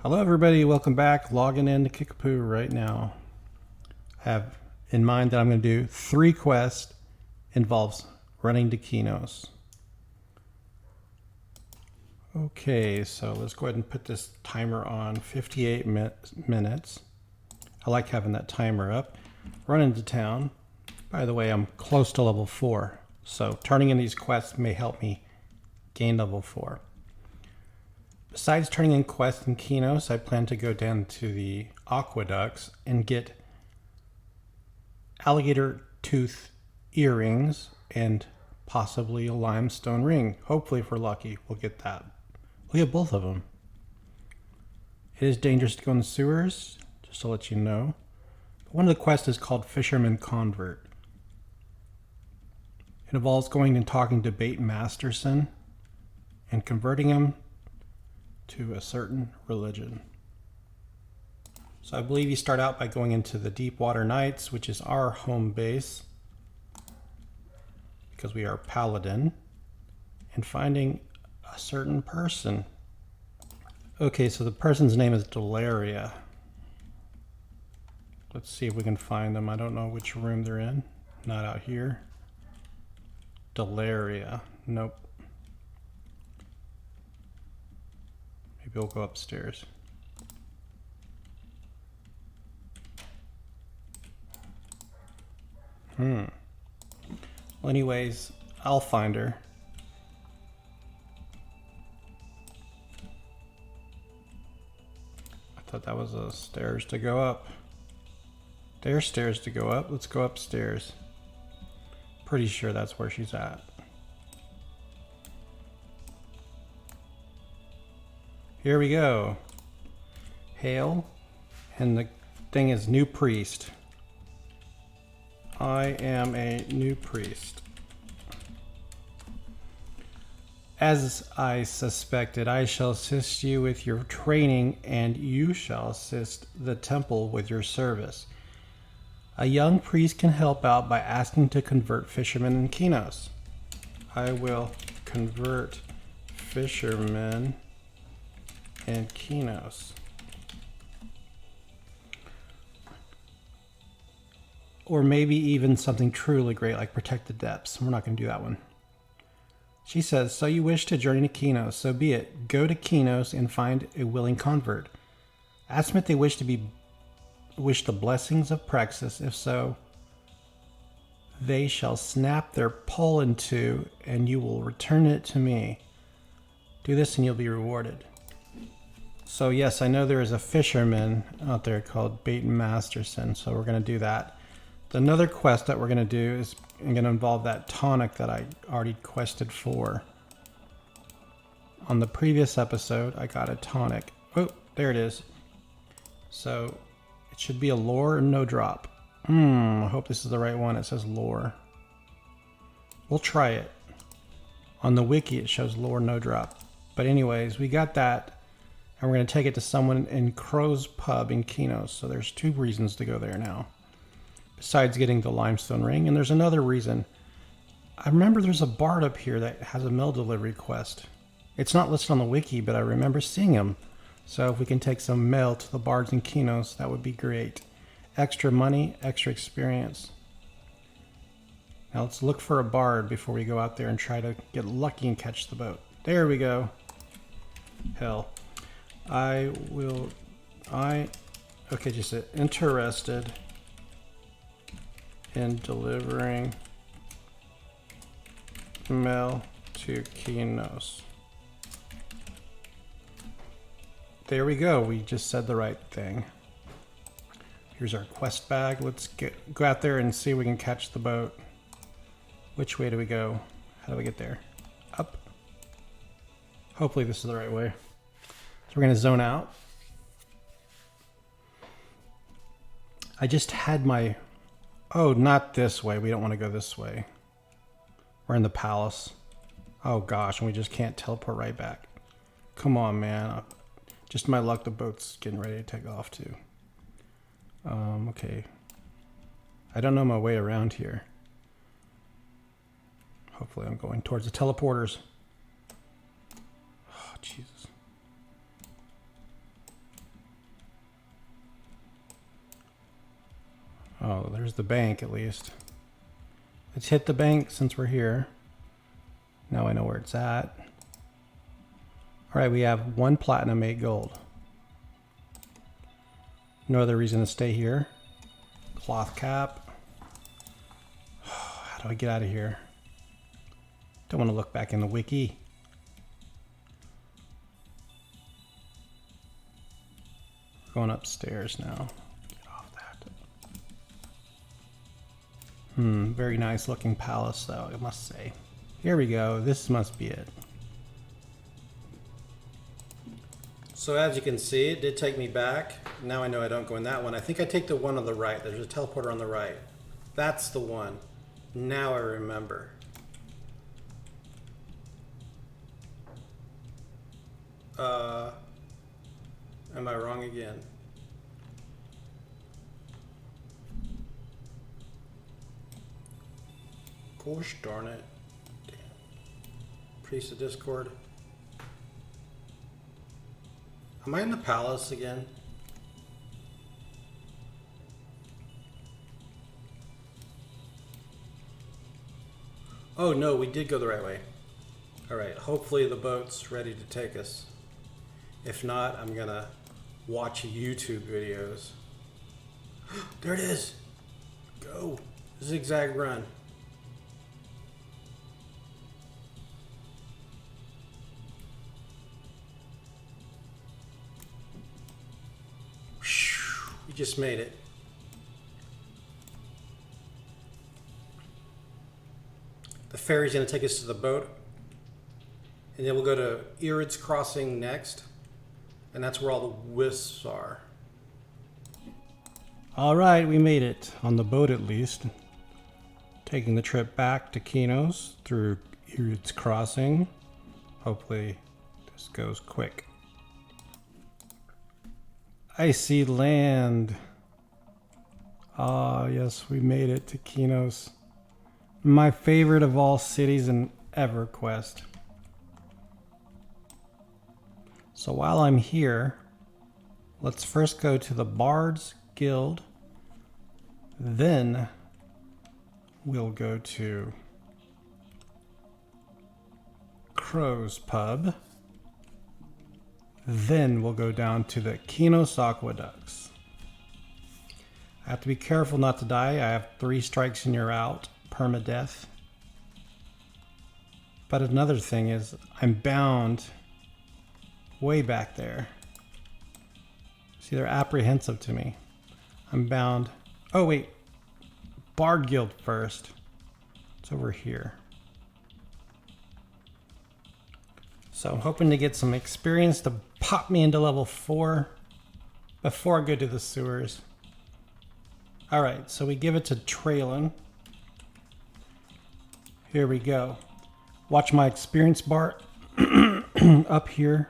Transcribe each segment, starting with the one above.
Hello everybody, welcome back. Logging into Kikapoo right now. I have in mind that I'm going to do 3 quests. Involves running to Qeynos. Okay, so let's go ahead and put this timer on 58 minutes. I like having that timer up. Run into town. By the way, I'm close to level 4, so turning in these quests may help me gain level 4. Besides turning in quests in Qeynos, I plan to go down to the aqueducts and get alligator tooth earrings and possibly a limestone ring. Hopefully, if we're lucky, we'll get that. We'll get both of them. It is dangerous to go in the sewers, just to let you know. One of the quests is called Fisherman Convert. It involves going and talking to Bait Masterson and converting him to a certain religion. So I believe you start out by going into the Deepwater Knights, which is our home base, because we are Paladin, and finding a certain person. Okay, so the person's name is Delaria. Let's see if we can find them. I don't know which room they're in. Not out here. Delaria. Nope. Maybe we'll go upstairs. Well, anyways, I'll find her. I thought that was a stairs to go up. There's stairs to go up. Let's go upstairs. Pretty sure that's where she's at. Here we go. Hail. And the thing is new priest. I am a new priest. As I suspected, I shall assist you with your training, and you shall assist the temple with your service. A young priest can help out by asking to convert fishermen in Qeynos. I will convert fishermen in Qeynos. Or maybe even something truly great like Protect the Depths. We're not going to do that one. She says, so you wish to journey to Qeynos, so be it. Go to Qeynos and find a willing convert. Ask them if they wish the blessings of Praxis. If so, they shall snap their pole in two, and you will return it to me. Do this and you'll be rewarded. So yes, I know there is a fisherman out there called Bait Masterson, so we're going to do that. Another quest that we're going to do is going to involve that tonic that I already quested for. On the previous episode, I got a tonic. Oh, there it is. So it should be a lore and no drop. I hope this is the right one. It says lore. We'll try it. On the wiki, it shows lore no drop. But anyways, we got that. And we're going to take it to someone in Crow's Pub in Qeynos. So there's 2 reasons to go there now. Besides getting the limestone ring. And there's another reason. I remember there's a bard up here that has a mail delivery quest. It's not listed on the wiki, but I remember seeing him. So if we can take some mail to the bards in Qeynos, that would be great. Extra money, extra experience. Now let's look for a bard before we go out there and try to get lucky and catch the boat. There we go. Hell. Okay, just interested in delivering mail to Qeynos. There we go. We just said the right thing. Here's our quest bag. Let's go out there and see if we can catch the boat. Which way do we go? How do we get there? Up. Hopefully this is the right way. So we're going to zone out. I just had my... Oh, not this way. We don't want to go this way. We're in the palace. Oh gosh, and we just can't teleport right back. Come on, man. Just my luck, the boat's getting ready to take off too. Okay. I don't know my way around here. Hopefully I'm going towards the teleporters. Oh, Jesus. Oh, there's the bank at least. Let's hit the bank since we're here. Now I know where it's at. Alright, we have 1 platinum, 8 gold. No other reason to stay here. Cloth cap. How do I get out of here? Don't want to look back in the wiki. Going upstairs now. Get off that. Very nice looking palace though, I must say. Here we go. This must be it. So as you can see, it did take me back. Now I know I don't go in that one. I think I take the one on the right. There's a teleporter on the right. That's the one. Now I remember. Am I wrong again? Gosh darn it. Damn. Priest of Discord. Am I in the palace again? Oh no, we did go the right way. Alright, hopefully the boat's ready to take us. If not, I'm gonna watch YouTube videos. There it is! Go! Zigzag run. We just made it. The ferry's gonna take us to the boat. And then we'll go to Eurid's Crossing next. And that's where all the wisps are. Alright, we made it. On the boat at least. Taking the trip back to Qeynos through Eurid's Crossing. Hopefully this goes quick. I see land. Ah, yes, we made it to Qeynos. My favorite of all cities in Everquest. So while I'm here, let's first go to the Bard's Guild. Then we'll go to Crow's Pub. Then we'll go down to the Qeynos aqueducts. I have to be careful not to die. I have 3 strikes and you're out. Permadeath. But another thing is I'm bound way back there. See, they're apprehensive to me. I'm bound. Oh wait, Bard Guild first. It's over here. So I'm hoping to get some experience to pop me into level 4 before I go to the sewers. Alright, so we give it to Traylon. Here we go. Watch my experience bar up here.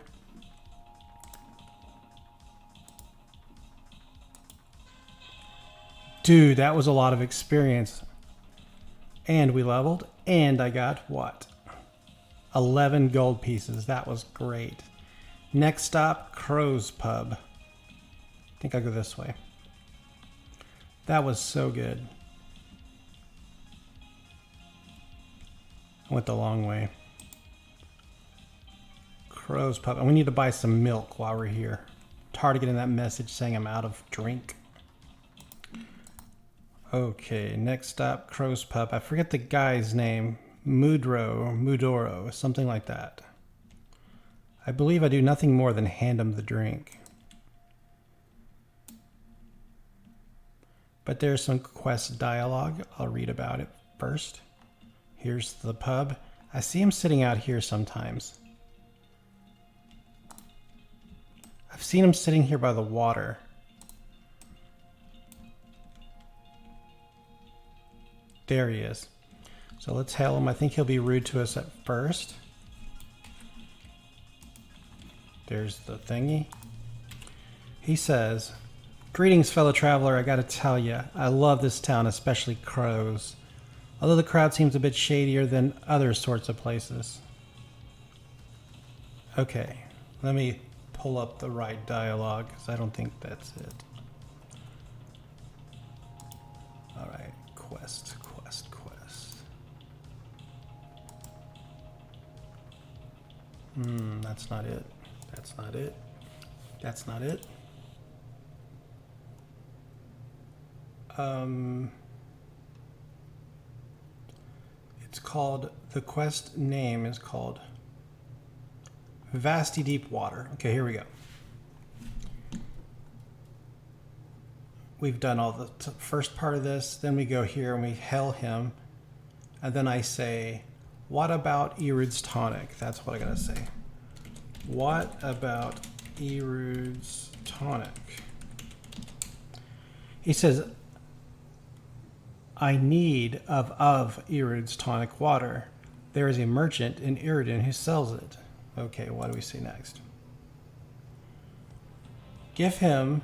Dude, that was a lot of experience. And we leveled, and I got what? 11 gold pieces. That was great. Next stop, Crow's Pub. I think I'll go this way. That was so good. I went the long way. Crow's Pub. And we need to buy some milk while we're here. It's hard to get in that message saying I'm out of drink. Okay, next stop, Crow's Pub. I forget the guy's name. Mudoro, something like that. I believe I do nothing more than hand him the drink. But there's some quest dialogue. I'll read about it first. Here's the pub. I see him sitting out here sometimes. I've seen him sitting here by the water. There he is. So let's hail him. I think he'll be rude to us at first. There's the thingy. He says, "Greetings, fellow traveler. I gotta tell you, I love this town, especially Crows. Although the crowd seems a bit shadier than other sorts of places." Okay, let me pull up the right dialogue, because I don't think that's it. All right, quest. That's not it. That's not it. It's called, the quest name is called Vasty Deep Water. Okay, here we go. We've done all the first part of this, then we go here and we hail him, and then I say, what about Erude's tonic? That's what I gotta say. What about Erude's tonic? He says, I need of Erude's tonic water. There is a merchant in Euriden who sells it. Okay, what do we see next? Give him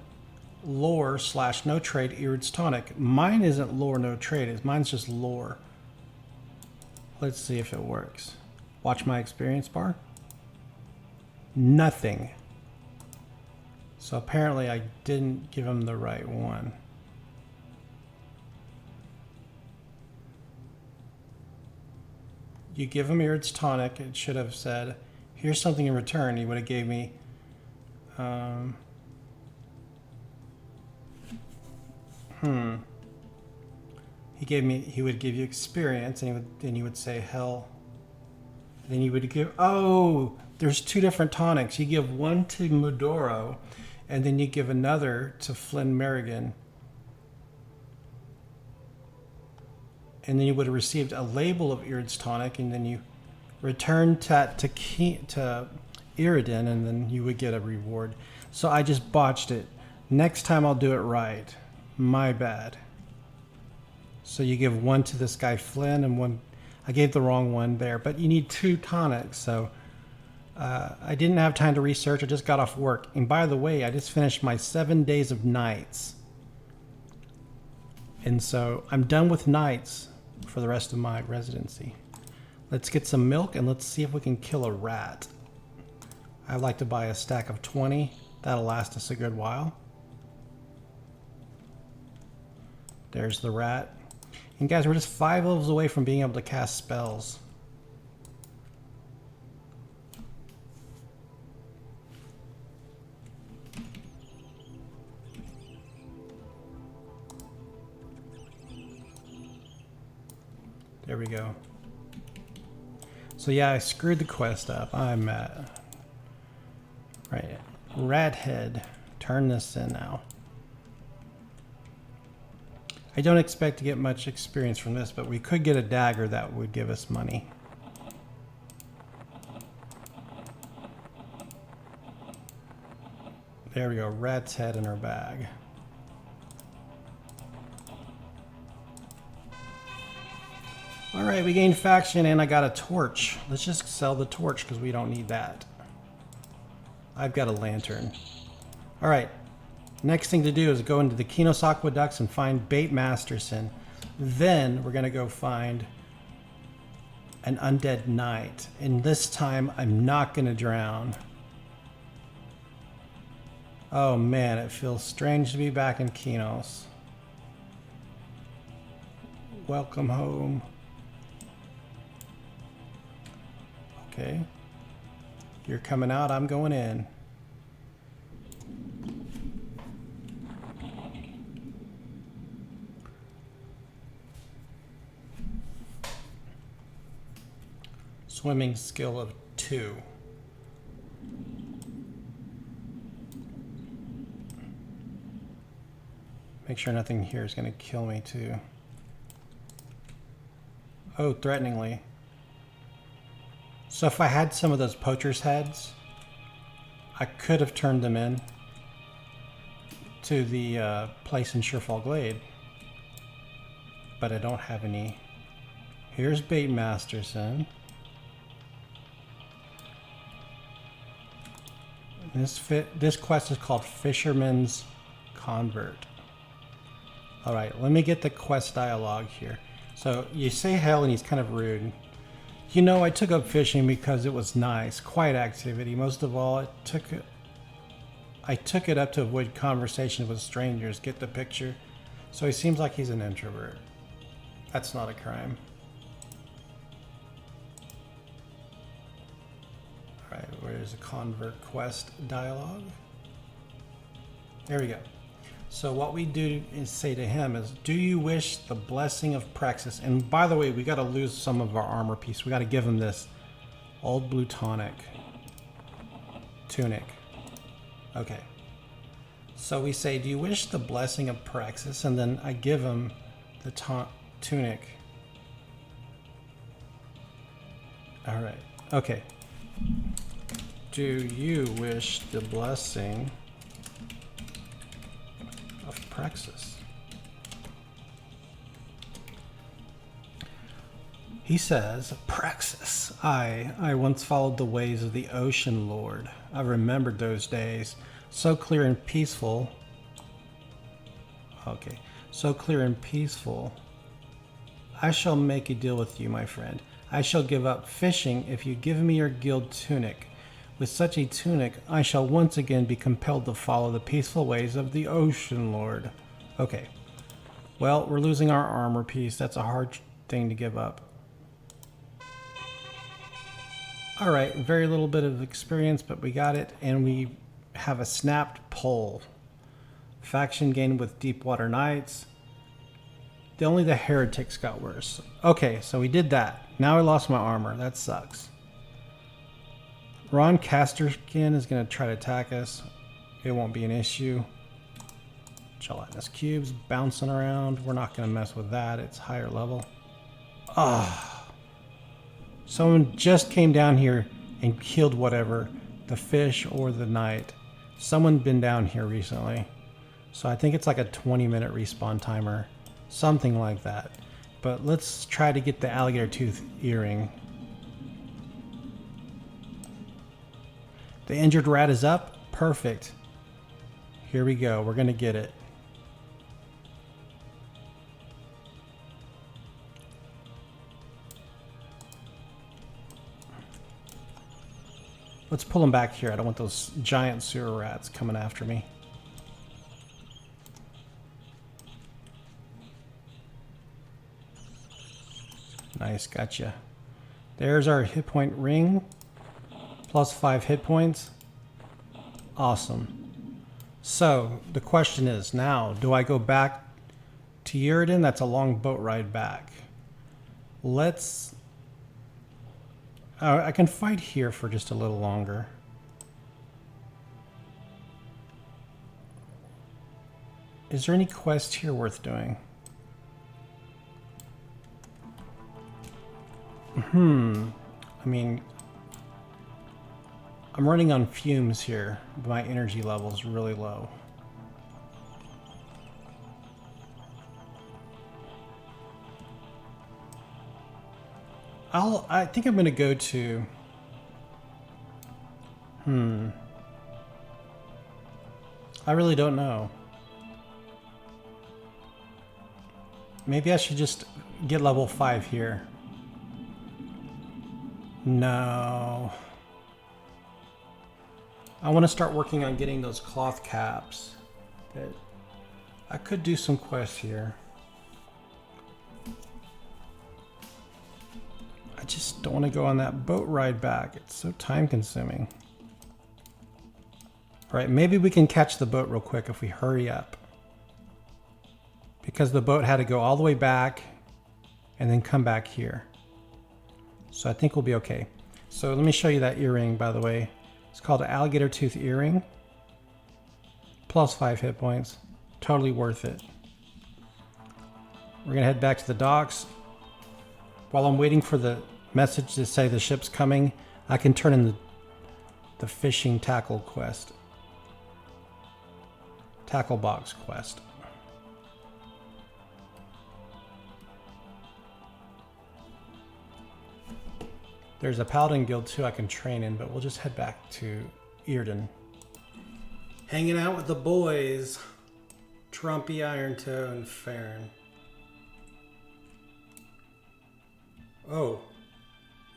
lore / no trade Erude's tonic. Mine isn't lore no trade. Mine's just lore. Let's see if it works. Watch my experience bar. Nothing. So apparently I didn't give him the right one. You give him Erude's tonic, it should have said, here's something in return. He would have gave me he would give you experience, and then you would say hell. Then you would give, oh, there's two different tonics. You give one to Mudoro, and then you give another to Flynn Merrigan. And then you would have received a label of Erude's tonic, and then you return to Euriden, and then you would get a reward. So I just botched it. Next time I'll do it right. My bad. So you give one to this guy Flynn, and one, I gave the wrong one there, but you need two tonics. So I didn't have time to research. I just got off work. And by the way, I just finished my 7 days of nights. And so I'm done with nights for the rest of my residency. Let's get some milk and let's see if we can kill a rat. I'd like to buy a stack of 20. That'll last us a good while. There's the rat. And guys, we're just 5 levels away from being able to cast spells. There we go. So yeah, I screwed the quest up. I'm at... Right. Rat head. Turn this in now. I don't expect to get much experience from this, but we could get a dagger that would give us money. There we go. Rat's head in our bag. Alright, we gained faction and I got a torch. Let's just sell the torch because we don't need that. I've got a lantern. Alright, next thing to do is go into the Qeynos aqueducts and find Bait Masterson. Then we're going to go find an undead knight. And this time I'm not going to drown. Oh man, it feels strange to be back in Qeynos. Welcome home. Okay. You're coming out, I'm going in. Swimming skill of 2. Make sure nothing here is going to kill me too. Oh, threateningly. So if I had some of those poacher's heads, I could have turned them in to the place in Surefall Glade. But I don't have any. Here's Bait Masterson. This quest is called Fisherman's Convert. Alright, let me get the quest dialogue here. So you say hell and he's kind of rude. You know, I took up fishing because it was nice, quiet activity. Most of all, I took it up to avoid conversation with strangers. Get the picture? So he seems like he's an introvert. That's not a crime. Alright, where's the convert quest dialogue? There we go. So what we do is say to him is, do you wish the blessing of Praxis? And by the way, we got to lose some of our armor piece. We got to give him this old blue tunic. Okay. So we say, do you wish the blessing of Praxis? And then I give him the tunic. All right. Okay. Do you wish the blessing of Praxis? He says, Praxis, I once followed the ways of the Ocean Lord. I remembered those days, so clear and peaceful. Okay, so clear and peaceful. I shall make a deal with you, my friend. I shall give up fishing if you give me your guild tunic. With such a tunic, I shall once again be compelled to follow the peaceful ways of the Ocean Lord. Okay. Well, we're losing our armor piece. That's a hard thing to give up. Alright, very little bit of experience, but we got it, and we have a snapped pole. Faction gained with Deepwater Knights. Only the heretics got worse. Okay, so we did that. Now I lost my armor. That sucks. Ron Casterskin is going to try to attack us. It won't be an issue. Gelatinous cubes bouncing around. We're not going to mess with that. It's higher level. Ah. Someone just came down here and killed whatever. The fish or the knight. Someone been down here recently. So I think it's like a 20-minute respawn timer. Something like that. But let's try to get the alligator tooth earring. The injured rat is up. Perfect. Here we go. We're going to get it. Let's pull him back here. I don't want those giant sewer rats coming after me. Nice, gotcha. There's our hit point ring. Plus 5 hit points. Awesome. So, the question is now, do I go back to Euriden? That's a long boat ride back. Let's... I can fight here for just a little longer. Is there any quest here worth doing? I mean... I'm running on fumes here. My energy level is really low. I think I'm going to go to... I really don't know. Maybe I should just get level 5 here. No... I want to start working on getting those cloth caps. But I could do some quests here. I just don't want to go on that boat ride back. It's so time consuming. Alright, maybe we can catch the boat real quick if we hurry up. Because the boat had to go all the way back and then come back here. So I think we'll be okay. So let me show you that earring, by the way. It's called an alligator tooth earring. Plus 5 hit points. Totally worth it. We're going to head back to the docks. While I'm waiting for the message to say the ship's coming, I can turn in the fishing tackle quest. Tackle box quest. There's a Paladin guild too I can train in, but we'll just head back to Euriden. Hanging out with the boys. Trumpy, Irontoe, and Farron. Oh.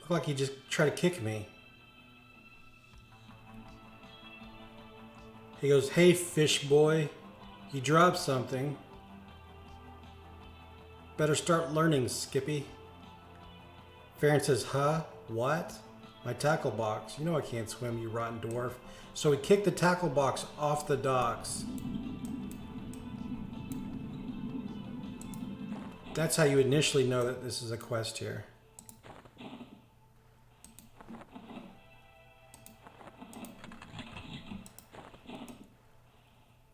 Looked like he just tried to kick me. He goes, hey fish boy. You dropped something. Better start learning, Skippy. Farron says, huh? What? My tackle box. You know I can't swim, you rotten dwarf. So we kicked the tackle box off the docks. That's how you initially know that this is a quest here.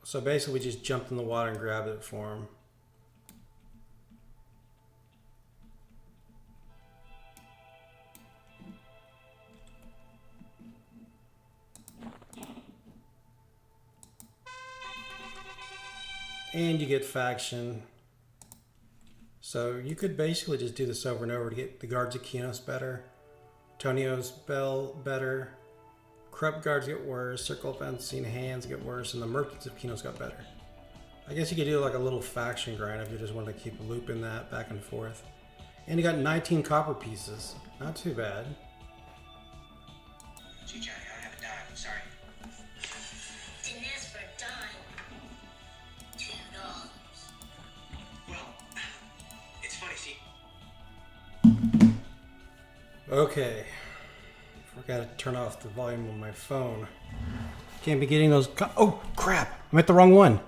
So basically we just jumped in the water and grabbed it for him. And you get faction. So you could basically just do this over and over to get the guards of Qeynos better, Tonio's bell better, corrupt guards get worse, circle fencing hands get worse, and the merchants of Qeynos got better. I guess you could do like a little faction grind if you just wanted to keep looping that back and forth. And you got 19 copper pieces. Not too bad. Gee, Johnny, I don't have a dime. I'm sorry. Didn't ask for a dime. $2. Well, it's funny, see. Okay. Forgot to turn off the volume on my phone. Can't be getting those. Oh, crap. I'm at the wrong one.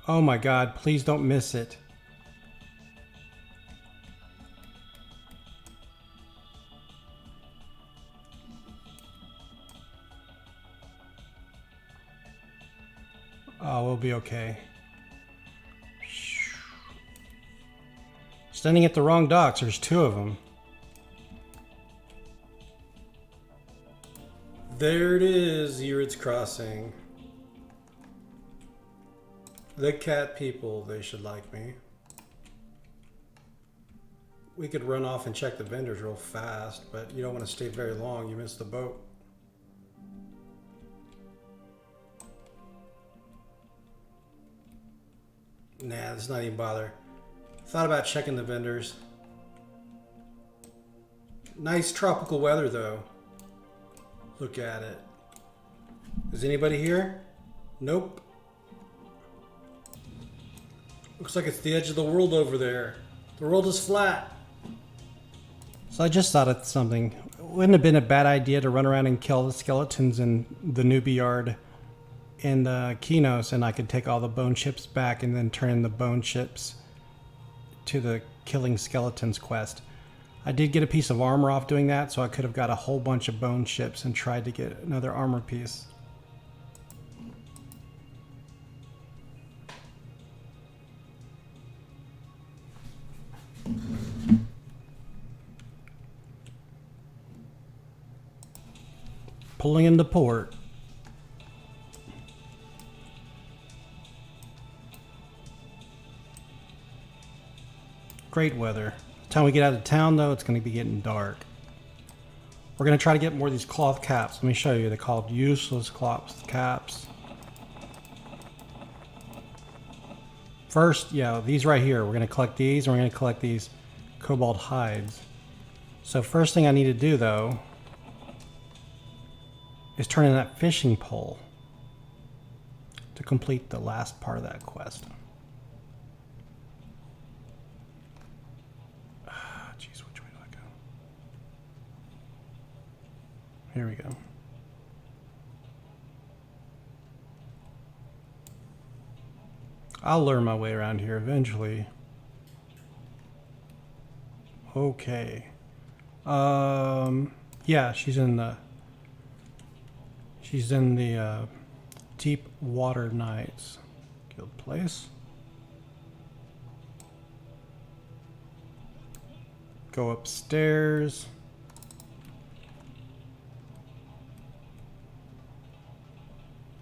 Oh my god, please don't miss it. Oh, we'll be okay. Standing at the wrong docks, there's two of them. There it is, Eurid's Crossing. The cat people, they should like me. We could run off and check the vendors real fast, but you don't want to stay very long, you miss the boat. Nah, let's not even bother. Thought about checking the vendors. Nice tropical weather though. Look at it. Is anybody here? Nope. Looks like it's the edge of the world over there. The world is flat. So I just thought of something. It wouldn't have been a bad idea to run around and kill the skeletons in the newbie yard in Qeynos, and I could take all the bone chips back and then turn in the bone chips to the killing skeletons quest. I did get a piece of armor off doing that, so I could have got a whole bunch of bone chips and tried to get another armor piece. Pulling into port. Great weather. By the time we get out of town though, it's going to be getting dark. We're going to try to get more of these cloth caps. Let me show you. They're called useless cloth caps. First, yeah, these right here. We're going to collect these, and we're going to collect these cobalt hides. So first thing I need to do though is turn in that fishing pole to complete the last part of that quest. Jeez, which way do I go? Here we go. I'll learn my way around here eventually. Okay. Yeah, she's in the Deep Water Knights guild place. Go upstairs.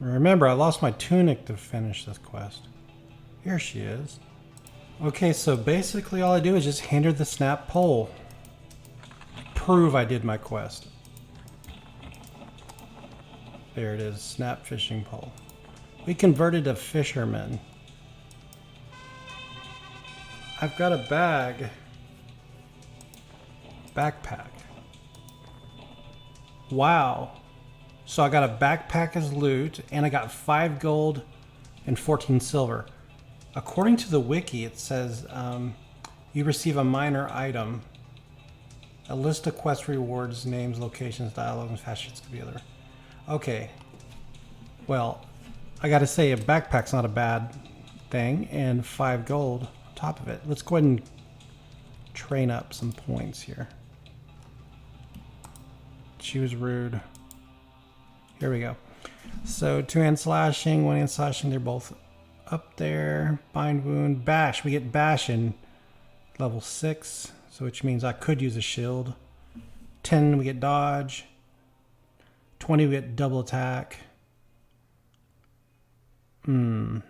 Remember, I lost my tunic to finish this quest. Here she is. Okay, so basically all I do is just hand her the snap pole. Prove I did my quest. There it is, snap fishing pole. We converted a fisherman. I've got a backpack. Wow. So I got a backpack as loot, and I got 5 gold and 14 silver. According to the wiki, it says you receive a minor item. A list of quest rewards, names, locations, dialogue, and fast sheets could be other. Okay. Well, I gotta say a backpack's not a bad thing, and 5 gold on top of it. Let's go ahead and train up some points here. Choose rude. Here we go. So 2-hand slashing, 1-hand slashing, they're both up there. Bind wound, bash. We get bash in level 6, so which means I could use a shield. 10 we get dodge. 20 we get double attack. I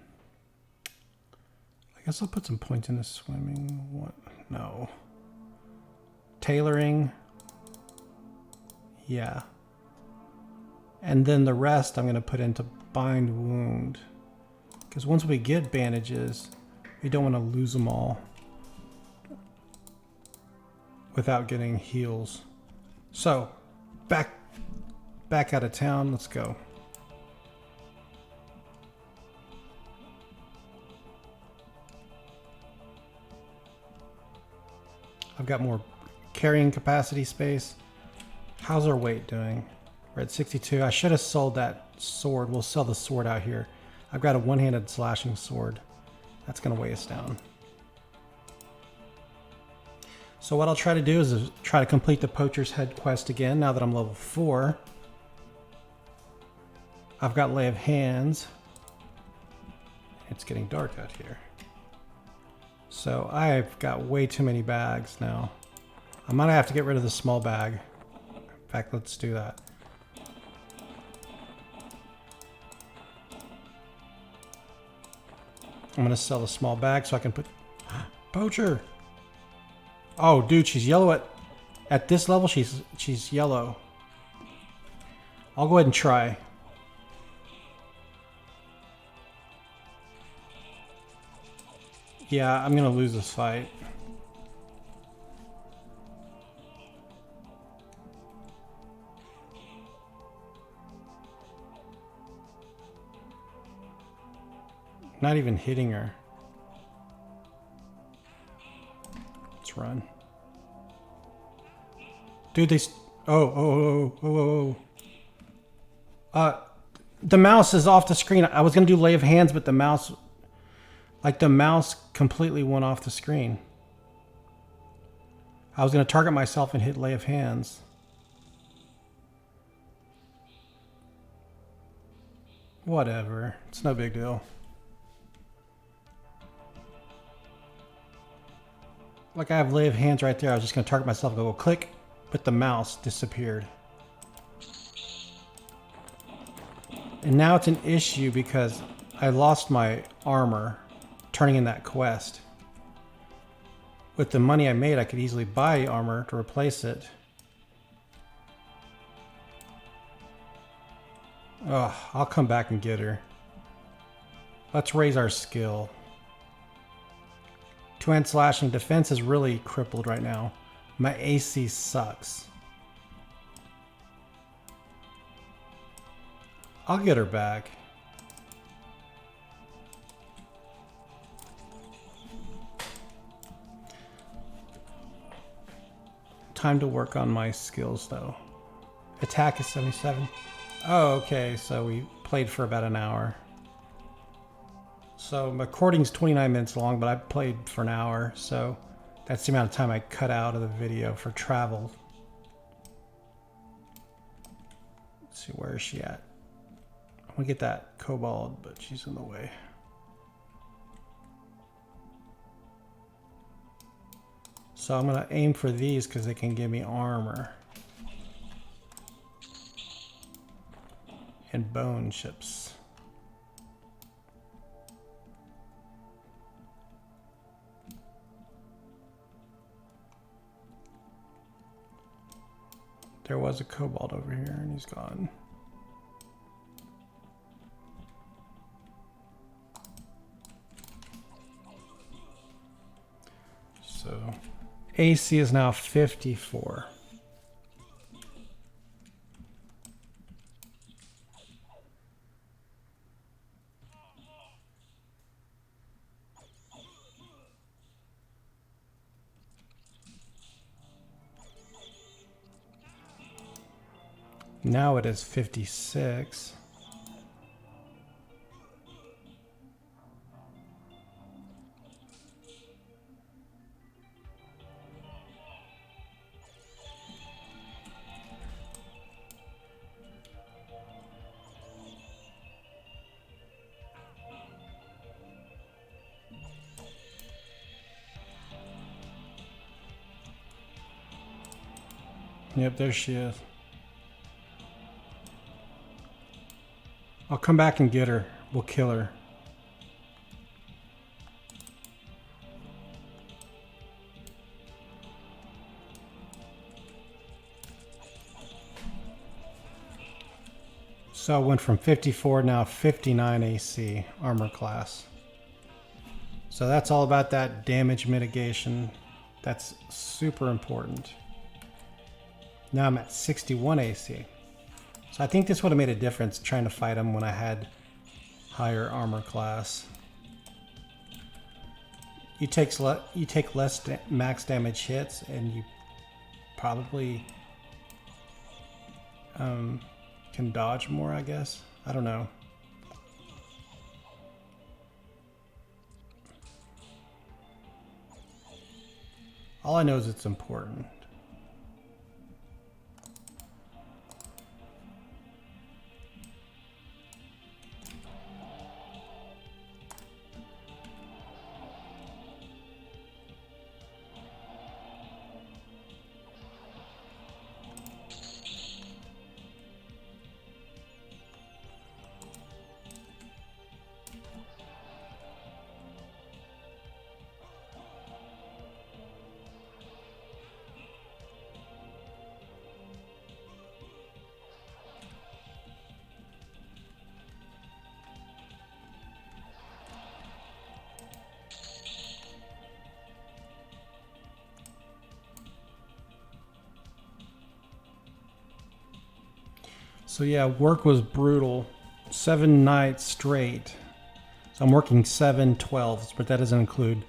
guess I'll put some points into swimming. What? No. Tailoring. Yeah. And then the rest I'm going to put into bind wound. Because once we get bandages, we don't want to lose them all without getting heals. So, back out of town. Let's go. I've got more carrying capacity space. How's our weight doing? We're at 62. I should have sold that sword. We'll sell the sword out here. I've got a one-handed slashing sword. That's going to weigh us down. So what I'll try to do is try to complete the Poacher's Head quest again now that I'm level 4. I've got Lay of Hands. It's getting dark out here. So I've got way too many bags now. I might have to get rid of the small bag. In fact, let's do that. I'm gonna sell the small bag so I can put Poacher. Oh, dude, she's yellow at this level. She's yellow. I'll go ahead and try. Yeah, I'm gonna lose this fight. Not even hitting her. Let's run. Dude, they... Oh. The mouse is off the screen. I was going to do Lay of Hands, but the mouse... Like, the mouse completely went off the screen. I was going to target myself and hit Lay of Hands. Whatever. It's no big deal. Like, I have Lay of Hands right there. I was just going to target myself and go click, but the mouse disappeared. And now it's an issue because I lost my armor turning in that quest. With the money I made, I could easily buy armor to replace it. Oh, I'll come back and get her. Let's raise our skill. 2-hand slashing defense is really crippled right now. My AC sucks. I'll get her back. Time to work on my skills though. Attack is 77. Oh, okay, so we played for about an hour. So my recording's 29 minutes long, but I played for an hour, so that's the amount of time I cut out of the video for travel. Let's see, where is she at? I want to get that kobold, but she's in the way. So I'm going to aim for these because they can give me armor. And bone chips. There was a kobold over here and he's gone. So AC is now 54. Now it is 56. Yep, there she is. I'll come back and get her. We'll kill her. So I went from 54 now 59 AC armor class. So that's all about that damage mitigation. That's super important. Now I'm at 61 AC. So I think this would have made a difference trying to fight him when I had higher armor class. You take less max damage hits, and you probably can dodge more, I guess. I don't know. All I know is it's important. So yeah, work was brutal. 7 nights straight. So I'm working 7 12s, but that doesn't include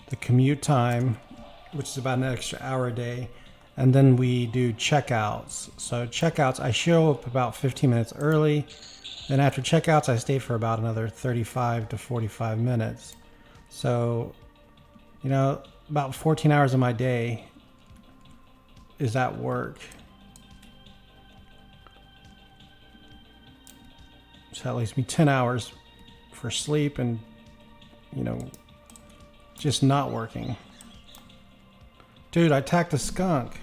the commute time, which is about an extra hour a day. And then we do checkouts. So checkouts, I show up about 15 minutes early. Then after checkouts, I stay for about another 35 to 45 minutes. So, you know, about 14 hours of my day is at work. So that leaves me 10 hours for sleep and, you know, just not working. Dude, I attacked a skunk.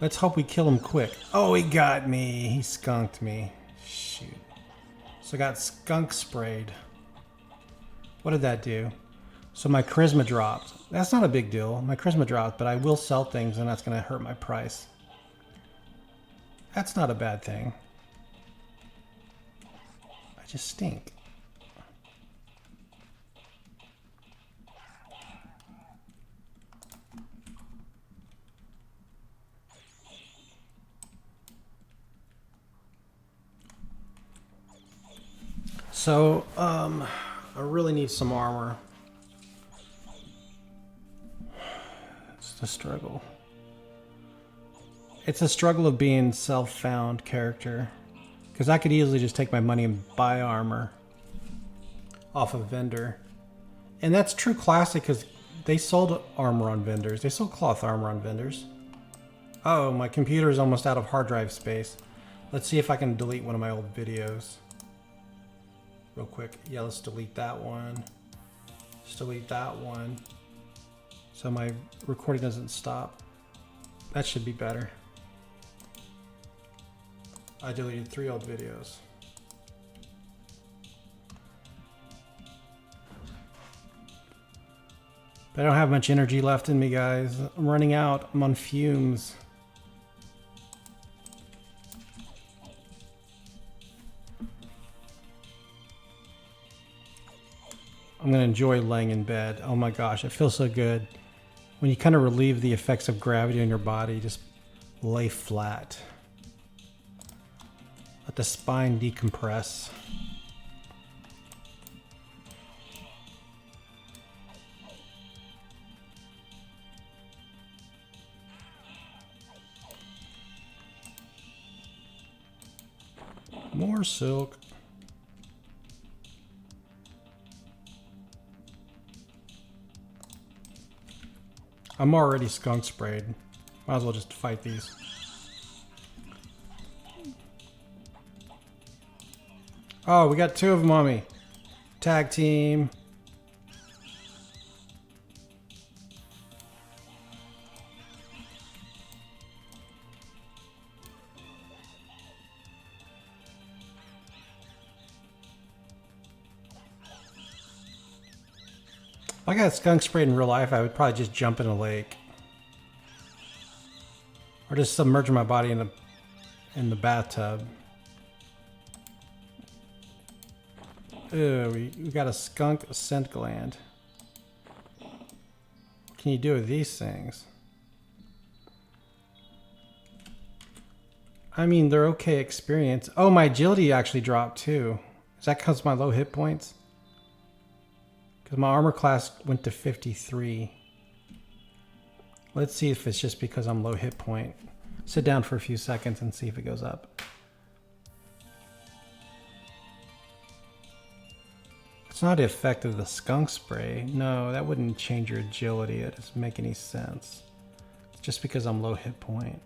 Let's hope we kill him quick. Oh, he got me. He skunked me. Shoot. So I got skunk sprayed. What did that do? So my charisma dropped. That's not a big deal. My charisma dropped, but I will sell things and that's going to hurt my price. That's not a bad thing. I just stink. So, I really need some armor. It's the struggle. It's a struggle of being self-found character. Because I could easily just take my money and buy armor off a vendor. And that's true classic because they sold armor on vendors. They sold cloth armor on vendors. Oh, my computer is almost out of hard drive space. Let's see if I can delete one of my old videos. Real quick. Yeah, let's delete that one. Let's delete that one. So my recording doesn't stop. That should be better. I deleted 3 old videos. But I don't have much energy left in me, guys. I'm running out. I'm on fumes. I'm going to enjoy laying in bed. Oh my gosh, it feels so good. When you kind of relieve the effects of gravity on your body, just lay flat. Let the spine decompress. More silk. I'm already skunk sprayed. Might as well just fight these. Oh, we got 2 of them on me. Tag team. If I got skunk sprayed in real life, I would probably just jump in a lake. Or just submerge my body in the bathtub. Ooh, we got a skunk scent gland. What can you do with these things? I mean, they're okay experience. Oh, my agility actually dropped too. Is that because of my low hit points? Because my armor class went to 53. Let's see if it's just because I'm low hit point. Sit down for a few seconds and see if it goes up. It's not the effect of the skunk spray. No, that wouldn't change your agility. It doesn't make any sense. It's just because I'm low hit point.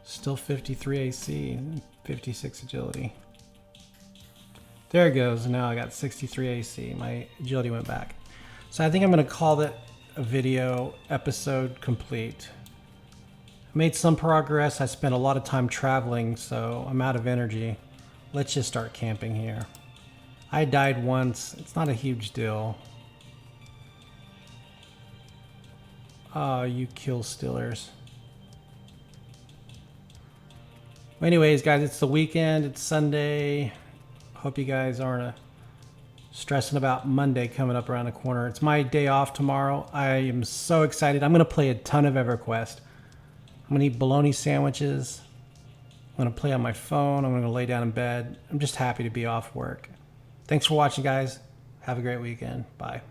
Still 53 AC, 56 agility. There it goes. Now I got 63 AC. My agility went back. So I think I'm going to call that a video episode complete. I made some progress. I spent a lot of time traveling, so I'm out of energy. Let's just start camping here. I died once. It's not a huge deal. Oh, you kill stealers. Anyways, guys, it's the weekend. It's Sunday. Hope you guys aren't stressing about Monday coming up around the corner. It's my day off tomorrow. I am so excited. I'm going to play a ton of Everquest. I'm going to eat bologna sandwiches. I'm going to play on my phone. I'm going to lay down in bed. I'm just happy to be off work. Thanks for watching, guys. Have a great weekend. Bye.